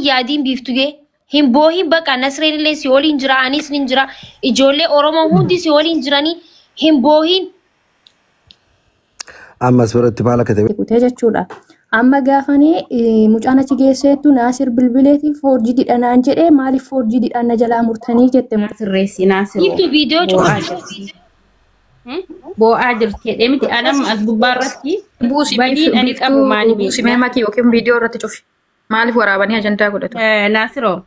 yaadiin biiftuge hin boohin baqa nasreellee si waliin jira anis nin jira ijoollee oromoo hundi si waliin jiranii hin boohin amma suuratti maal akka ta'e kutee jechuudha. Amma gaafanii mucaan achi geesseetu Naasir bilbileetiif foorjiidha naan jedhee maaliif foorjiidha na jalaa murtanii jette sirreessi Naasir. Biiftuu viidiyoo cufa Bo'aa jirti jedhee miti anam as gubbaa irratti badiin ani qabu maali beekna. Buusimee makii yookiin viidiyoo irratti cufi. Maaliif waraabanii ajandaa godhatu? Naasiroo.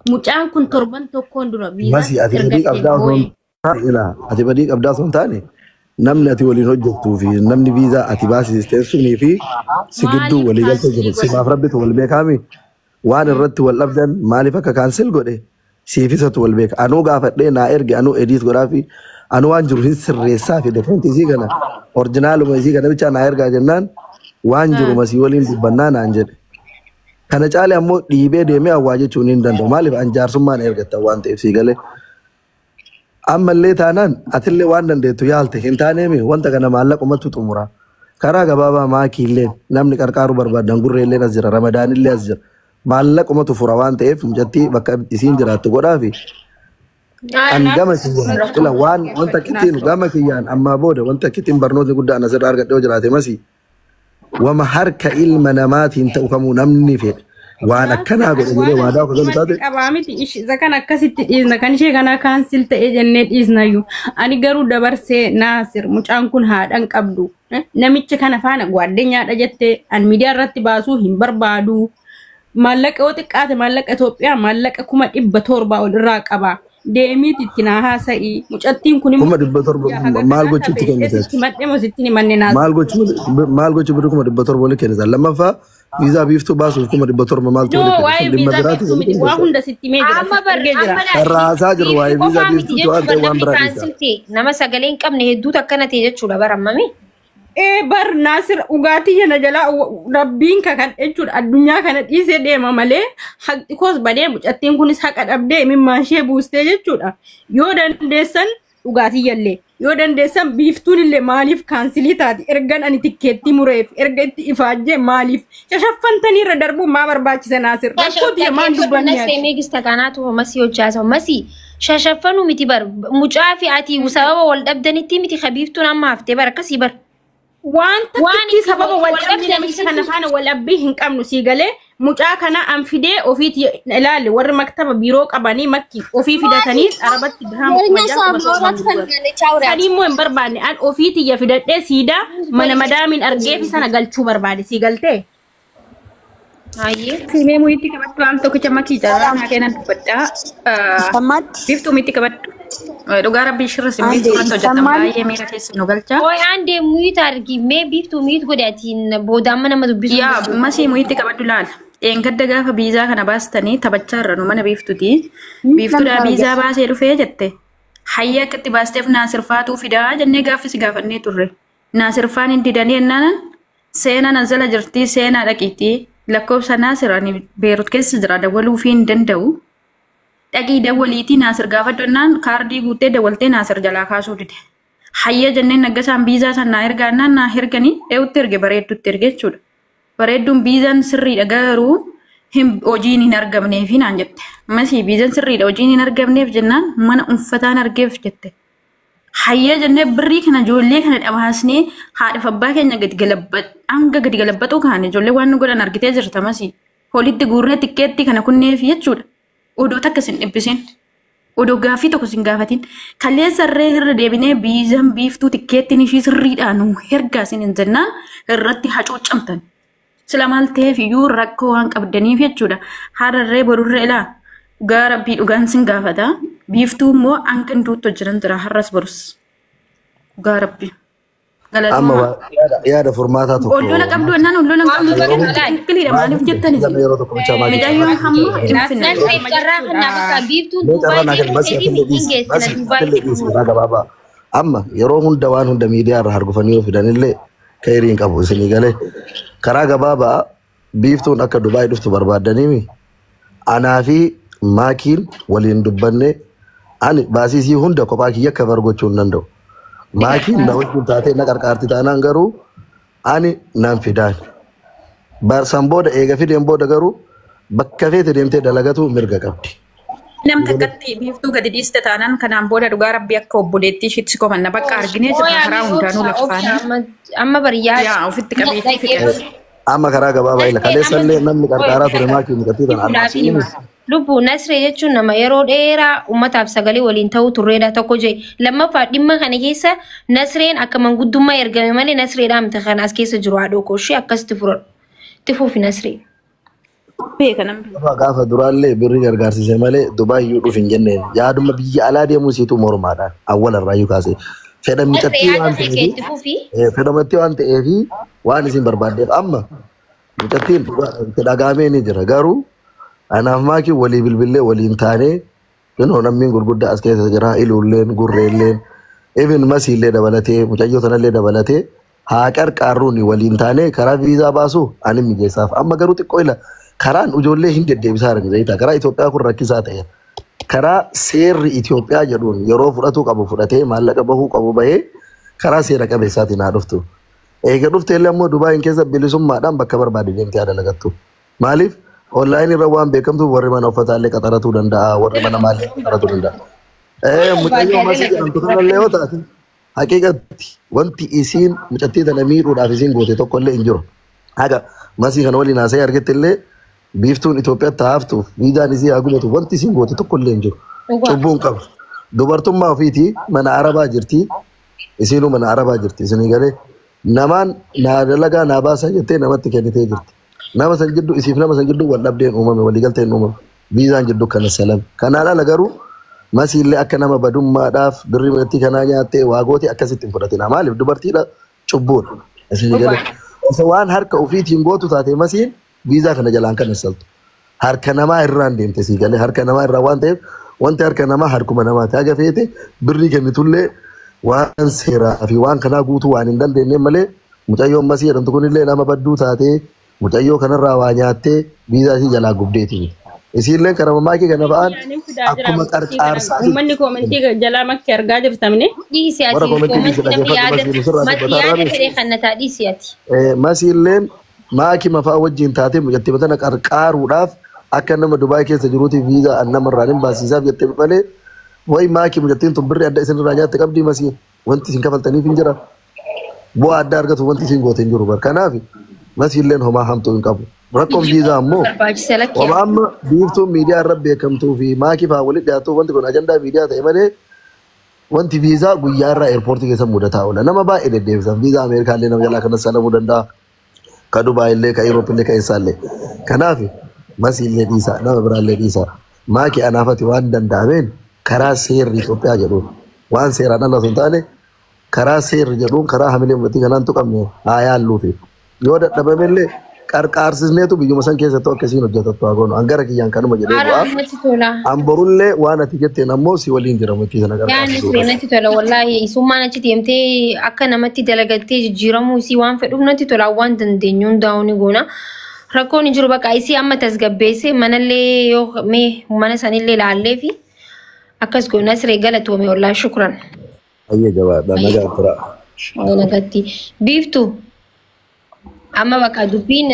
Mucaan kun torban tokkoon dura masi ati badii qabdaa osoo hin taane namni ati waliin hojjettuu fi namni viizaa ati baasistee sunii fi si gidduu walii galtee jiru simaaf rabbitu wal beekaami waan irratti wal dhabdan maaliif akka kaansel godhe siifisatu wal beeka anuu gaafadhee naa erge anuu ediit godhaa fi anuu waan jiru hin sirreessaa fi defanti isii kana orjinaaluma isii kana bichaa naa ergaa jennaan waan jiru masii waliin dubbannaa naan jedhe kana caalee ammoo dhiibee deemee awwaa jechuun hin danda'u maaliif anjaarsummaan ergattan waan ta'eef sii galee ammallee taanaan atillee waan dandeettu yaalte hin taaneemi wanta kana maallaqumatti xumura karaa gabaabaa maakiillee namni qarqaaru barbaadan gurreellee as jira ramadaanillee as jira maallaqumatu fura waan ta'eef mucattii bakka isiin jiraattu godhaa fi an gama kiyyaan ila waan wanta kittiin gama kiyyaan ammaa booda wanta kittiin barnootni guddaan asirraa argadhee jiraate masi wama harka ilma namaatiin ta'u kamuu namni fedhe waan akkanaa godhe jedhee waadaa akka galu taate qabaa miti isa kan akkasitti dhiisna kan ishee kana kaansil ta'ee jennee dhiisnayyuu ani garuu dabarsee Naasir mucaan kun haadhan qabdu namicha kana faana gwaddeenyaadha jettee an miidiyaa irratti baasuu hin barbaadu maallaqa yoo xiqqaate maallaqa Itoophiyaa maallaqa 700 ol irraa qaba deemiit itti naa haasa'ii mucattiin kun kuma 700 maal gochuutti kennite madde mositti manne Naasir maal gochuu bidu kuma 700 ol kennite lammaffaa viizaa biiftuu baasuuf kuma 700 maal ta'u waa'ee viizaa biiftuu miti waa hunda sitti mee jira argee jira raasaa jiru waa'ee viizaa biiftuu waan ta'e waan biraa nama sagalee hin qabne hedduutu akkana ta'e jechuudha barammame bar Naasir ugaatii jana jala rabbiin kan jechuudha addunyaa kana dhiisee deema malee haqi koos badee mucattiin kunis haqa dhabdee mimmaan ishee buustee jechuudha yoo dandeessan ugaatii jallee yoo dandeessan biiftuun illee maaliif kaansilii taati ergan ani tikkeetti mureef erga itti ifaajjee maaliif shashaffantanii irra darbuun maa barbaachisa Naasir rakkooti maan dubbanne ati meegista kanaatu homasi hojjaasa homasi shashaffanu miti bar mucaa fi ati sababa wal dhabdanitti miti khabiiftuun amma haftee bar akkasii bar waan takkitti sababa wal dhabdee namicha kana faana wal abbii hin qabnu sii galee mucaa kana an fidee ofiiti ilaale warri maktaba biiroo qabanii makki ofii fidatanii arabatti sadiimmoo hin barbaanne an ofiiti ya fidadhee siidaa mana madaamiin argee fi sana galchuu barbaade sii galtee Simee muitti kabaddu am tokkicha makii jala na kennan dubbadhaa biiftuu mitti kabaddu dhugaa rabbii shirra simee tumato hojjetam baay'ee miira keessa nu galcha oy ande muyita argi mee biiftuu muyit godhaatiin boodamma nama dubbisu yaa masii muitti kabaddu laala gadda gaafa biizaa kana baastanii taphachaa irra nu mana biiftuuti biiftuudha biizaa baasee dhufee jette hayya akkatti baasteef Naasirfaatuu fidaa jennee gaaffisi gaafannee turre Naasirfaan hin didanii ennaanan seenaa nazala jirtii seenaa dhaqiitii lakkoofsa Naasir ani Beerut keessa jira dawwaluu fi hin danda'u dhaqii dawwaliitii Naasir gaafadhannaan kaardii guuttee dawwaltee Naasir jalaa kaasuu dide hayya jenneen naggasaan biizaa sanaa ergaannaan naa erganii eewutti erge bareeddutti erge jechuudha bareedduun biizaan sirriidha garuu hojiin hin argamneef naan jette masii biizaan sirriidha hojiin hin argamneef jennaan mana uffataan argeef jette hayya jennee birrii kana ijoollee kana dhabaasnee haadha abbaa keenya gadi galabbatu kaan ijoollee waan nu godhan argitee jirta masii holitti guurree tikkeetti kana kunneef jechuudha odoo takka sin dhibbisin odoo gaaffii tokko sin gaafatin kallee sarree irra deebinee biizaan biiftuu tikkeettiin ishii sirriidhaan hergaa sin hin jennaan irratti hacuuccamtan sila maal ta'eef iyyuu rakkoo waan qabdaniif jechuudha hararree borurree ilaa dhugaa rabbii dhugaan sin gaafata biiftuu immoo hanqin duutti hojjetan jira har'as borus dhugaa rabbii amma yaada furmaataa tokko ollola qabdu ennaan ollola qabdu kiliidha maaliif jettani midhaayyoon hamma amma yeroo hunda waan hunda miidiyaa irraa hargufanii yoo fidanillee kayriin qabu isinii galee karaa gabaabaa biiftuun akka Dubaay dhuftu barbaadaniimi anaa fi maakiin waliin dubbanne ani baasisii hunda kophaa kiyya akka bargochuu hin danda'u maakiin na wajjin taatee na qarqaarti taanaan garuu ani nan fidaan Barsan booda eega fideen booda garuu bakka feete deemtee dalagatu mirga qabdi. Nam takkatti biiftuu gadi dhiiste taanaan kanaan booda dhugaa rabbi akka obboleettii ishiitti komanna bakka arginee jirra karaa hundaanuu laffaana. Amma bariyaa. Yaa ofitti qabeetti fide. Amma karaa gabaabaa ila kaleessallee namni qarqaaraa ture maakii mudhatii tan armaasiin. Lubbuu Nasree jechuun nama yeroo dheeraa uummataaf sagalee waliin ta'uu turreedha tokko jee. Lammaffaa dhimma kana keessa Nasreen akka manguddummaa ergame malee Nasreedhaa miti kan as keessa jiru haadhoo kooshee akkasitti furadhu. Itti fuufi Nasree. Gaafa duraallee birri gargaarsise malee Dubaayyuu dhuuf hin jenneen. Yaaduma biyya alaa deemuu siitu mormaadhaan awwalarraayyuu kaase. Fedhamixattii waan ta'eef waan isin barbaaddeef amma mucattiin dhagaamee ni jira garuu anaaf maakii walii bilbilee waliin taanee namni gurguddaa as keessa jira iluulleen gurreelleen even masiillee dabalatee mucayyoo sanallee dabalatee haa qarqaarruun waliin taanee karaa viizaa baasu ani mijeessaaf amma garuu xiqqoo ila karaan ijoollee hin deddeebisaa jiran karaa Itoophiyaa kun rakkisaa ta'e karaa seerri Itoophiyaa jedhuun yeroo fudhatu qabu fudhatee maallaqa bahuu qabu bahee karaa seera qabeessaatiin haa dhuftu. Eega dhufteellee ammoo Dubaayin keessa bilisummaadhaan bakka barbaade deemtee dalagattu. Maaliif online irra waan beekamtuuf warri mana uffataallee qaxaratuu danda'a warri mana maallee qaxaratuu danda'a. Mucayyoo masii jedhamtu kanallee yoo taate haqiiqatti wanti isiin mucattii tana miidhuudhaaf isiin goote tokkollee hin jiru. Haga masii kana waliin haasa'ee argettillee biiftuun Itoophiyaatti haaftuuf viizaan isii haa gubatu wanti isiin goote tokkollee hin jiru. Cubbuun qabu. Dubartummaa ofiitii mana Arabaa jirti. Isiinuu mana Arabaa jirti isinii galee namaan naa dalagaa naa baasaa jettee namatti kennitee jirti. Nama san jiddu isiif nama san jiddu wal dhabdeen uumame waliigalteen uumame. Viizaan jiddu kana salam. Kanaan ala garuu masiillee akka nama badummaadhaaf birri mucattii kanaa nyaattee waagooti akkasitti hin fudhatina. Maaliif dubartiidha cubbuudha. Isinii galee. Isa waan harka ofiitiin gootu taate masiin viizaa kana jalaan kan saltu. Harka namaa irraan deemte sii galee harka namaa irraa waan ta'eef wanti harka namaa harkuma namaati. Haga feete birri kennitullee waan seeraa fi waan kanaa guutuu waan hin dandeenye malee mucayyoon masii jedhamtu kunillee nama badduu taatee mucayyoo kanarraa waa nyaattee viizaa isii jalaa gubdeeti. Isiillee karaa maakii kana ba'an akkuma qarqaarsaa. Uummanni koomentii jalaa makkii argaa jirtamne. Masiilleen maakii mafaa wajjin taatee mucattii batana qarqaaruudhaaf akka nama Dubaay keessa jiruuti viizaa namarraan hin baasisaaf jettee malee way maakii mucattiin tun birri adda isin irraa nyaatte qabdii masii wanti isin kafaltaniif hin jira. Bu'aa adda argatu wanti isin goote hin jiru bar. Kanaaf masiilleen homaa hamtuu hin qabu. Rakkoon viizaa ammoo amma biiftuun miidiyaa irra beekamtuu fi maakii fa'aa walitti dhiyaatu wanti kun ajandaa miidiyaa ta'e malee wanti viizaa guyyaa irraa eerpoortii keessa mudataa oola. Nama baay'ee deddeebisan viizaa Ameerikaallee nama jalaa kanas salamuu danda'a. Ka Dubaayillee ka Irooppillee ka eessaallee. Kanaaf masiillee dhiisaa nama biraallee dhiisaa. Maakii anaafati waan danda'ameen karaa seerri Itoophiyaa jedhuun waan seeraan ala osoo hin taane karaa seerri jedhuun karaa hamilee uummatii kanaan tuqamne haa yaalluufi. Yoo dadhabamellee qarqaarsisneetu biyyuma san keessatti akkasiin hojjetattu haa goonu. Angara kiyyaan kanuma jedhee bu'aa. Amborullee waan ati jetteen ammoo si waliin jira murtii sana qarqaarsisu. Yaani natti tola wallaahi isummaan achi deemtee akka namatti dalagattee jijjiiramuu isii waan fedhuuf natti tola waan dandeenyu hundaa'uu ni goona. Rakkoon hin jiru bakka isii amma tasgabbeessee manallee yoo mee mana sanillee ilaallee fi akkas goona Nasree galatoome wallaahi shukran. Ayyee jabaadha nagaa tura. Nagatti biiftuu. Amma bakka dubbiin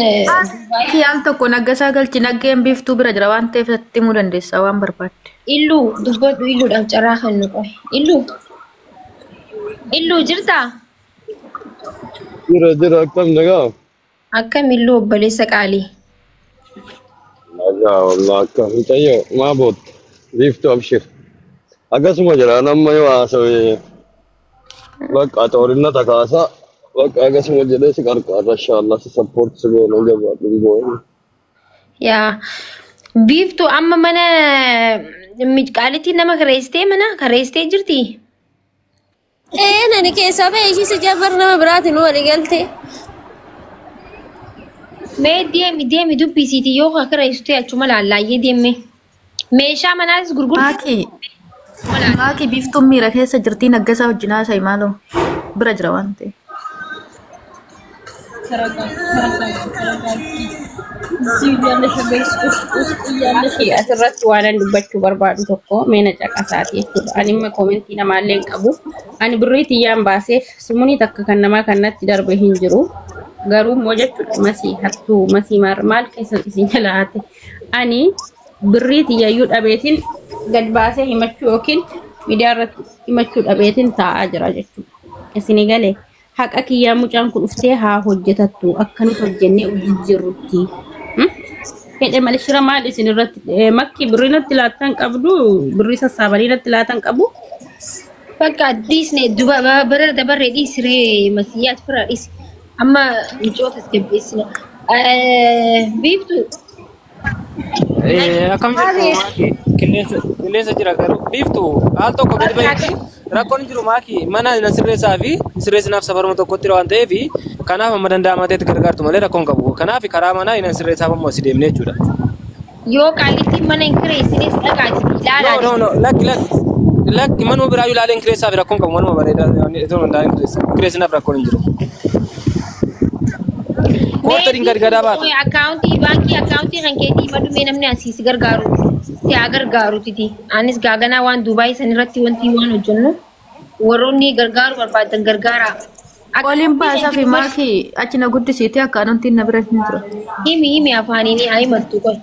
yaal tokko naggasaa galchi naggeen biiftuu bira jira waan ta'eef itti himuu dandeessa waan barbaadde. Illuu dubbadhu illuudhaaf carraa kan nu qoe. Illuu jirtaa? Jira akkam nagaa? Akkam illuu obboleessa qaalii? Nagaa wallah akkam mucayyoo maa bootte biiftuu abshir. Akkasuma jira namma yoo haasawee bakka xoorinna takaasaa. Bakka akkasuma jedhee si qarqaara inshallah si support si goona jabaadhu goona. Yaa biiftuu amma mana qaalitti nama kareessitee mana kareessitee jirti? Nani keessa ba'e ishii si jabbar nama biraatiin walii galte. Mee deemi dubbisiiti yoo kareessitee achuma laallaayee deemme. Meeshaa manaas gurgurtaa. Maakii biiftuun miira keessa jirtii naggasaa wajjin haasa'e maaloo bira jira waan ta'e. Asirratti waan dubbachuu barbaadu tokko meena caqasaati jechuudha. Ani immoo koomentii namaallee hin qabu. Ani birrii tiyyaan baaseef sumuunii takka kan namaa kanatti darbe hin jiru. garuu immoo jechuudha masii hattuu masii maal keessa isin jalaate ani birrii tiyyayyuu dhabeetiin gad baasee himachuu yookiin miidiyaa irratti himachuu dhabeetiin taa'aa jira jechuudha. Isin galee haqa kiyyaa mucaan kun dhuftee haa hojjetattu akka nuti hojjennee hojii jirrutti. Fedhe malee shira maal isin irratti makki birrii natti laatan qabdu birrii sassaabanii natti laatan qabu. Bakka dhiisne bara dabarree dhiisiree masiyyaat fira dhiisi. Amma micoota asgabbeessina. Biiftu. Akkam jirtu qilleensa jira garuu biiftu haal tokko gadi baheeti rakkoon hin jiru maaki mana na sirreessaa fi sirreessinaaf safaruma tokkotti waan ta'eef kanaaf amma danda'amateetti gargaartu malee rakkoon qabu kanaaf karaa manaa na sirreessaaf ammoo si deemnee jechuudha. Yoo qaalitti mana hin kireessines dhagaati ilaalaa. No lakki manuma biraayyuu ilaalee hin kireessaaf rakkoon qabu manuma bareedaa itoo danda'an kireessinaaf rakkoon hin jiru. Kootariin gargaaraa baata. Akkaawuntii baankii akkaawuntii kan keetii madumee namni asiis gargaaru. Si haa gargaaru titi. Anis gaaganaa waan Duubaayii san irratti wanti waan hojjennu warroonni gargaaru barbaadan gargaaraa. Waliin baasaa fi maakii achi na guddisiitee akka anuuntiin na bira hin jira. Himi afaaniin haa himattu qoy.